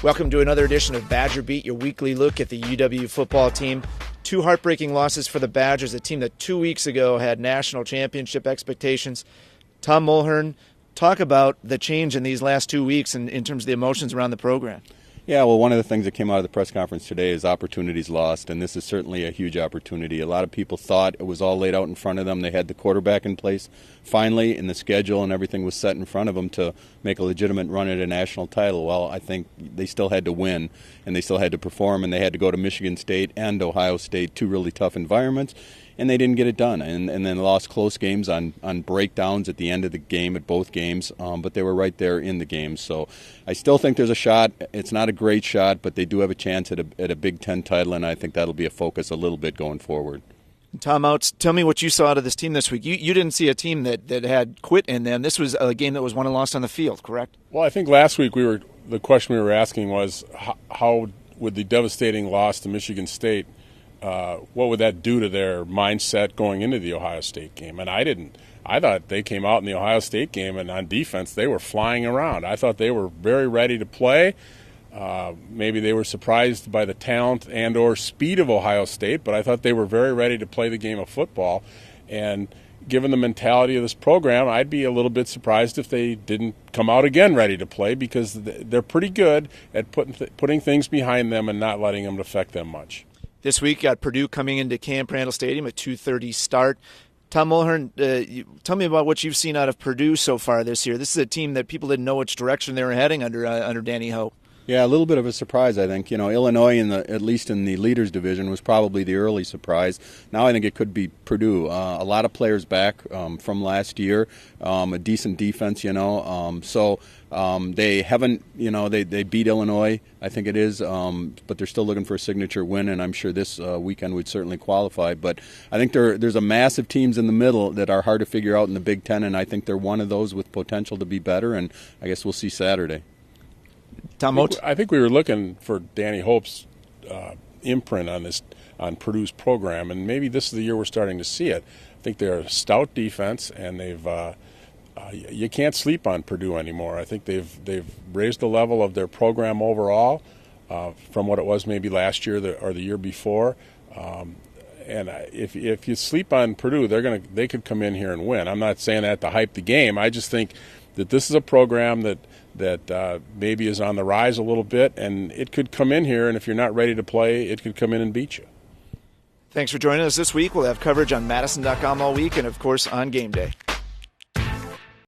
Welcome to another edition of BadgerBeat, your weekly look at the UW football team. 2 heartbreaking losses for the Badgers, a team that 2 weeks ago had national championship expectations. Tom Mulhern, talk about the change in these last 2 weeks in terms of the emotions around the program. Yeah, well, one of the things that came out of the press conference today is opportunities lost, and this is certainly a huge opportunity. A lot of people thought it was all laid out in front of them. They had the quarterback in place finally, in the schedule, and everything was set in front of them to make a legitimate run at a national title. Well, I think they still had to win, and they still had to perform, and they had to go to Michigan State and Ohio State, 2 really tough environments, and they didn't get it done. And then lost close games on breakdowns at the end of the game at both games, but they were right there in the game. So I still think there's a shot. It's not a great shot, but they do have a chance at a Big Ten title, and I think that'll be a focus a little bit going forward. Tom Outs, tell me what you saw out of this team this week. You didn't see a team that had quit in them. This was a game that was won and lost on the field, correct? Well, I think last week the question we were asking was how would the devastating loss to Michigan State, what would that do to their mindset going into the Ohio State game? And I thought they came out in the Ohio State game, and on defense they were flying around. I thought they were very ready to play. Maybe they were surprised by the talent and or speed of Ohio State, but I thought they were very ready to play the game of football. And given the mentality of this program, I'd be a little bit surprised if they didn't come out again ready to play, because they're pretty good at putting things behind them and not letting them affect them much. This week, got Purdue coming into Camp Randall Stadium at 2:30 start. Tom Mulhern, tell me about what you've seen out of Purdue so far this year. This is a team that people didn't know which direction they were heading under Danny Ho. Yeah, a little bit of a surprise, I think. Illinois, at least in the leaders division, was probably the early surprise. Now I think it could be Purdue. A lot of players back from last year, a decent defense, So they haven't, they beat Illinois, I think it is, but they're still looking for a signature win, and I'm sure this weekend would certainly qualify. But I think there's a massive teams in the middle that are hard to figure out in the Big Ten, and I think they're one of those with potential to be better, and I guess we'll see Saturday. I think we were looking for Danny Hope's imprint on Purdue's program, and maybe this is the year we're starting to see it. I think they're a stout defense, and you can't sleep on Purdue anymore. I think they've raised the level of their program overall from what it was maybe last year or the year before. And if you sleep on Purdue, they could come in here and win. I'm not saying that to hype the game. I just think that this is a program that maybe is on the rise a little bit, and it could come in here, and if you're not ready to play, it could come in and beat you. Thanks for joining us this week. We'll have coverage on madison.com all week and, of course, on game day.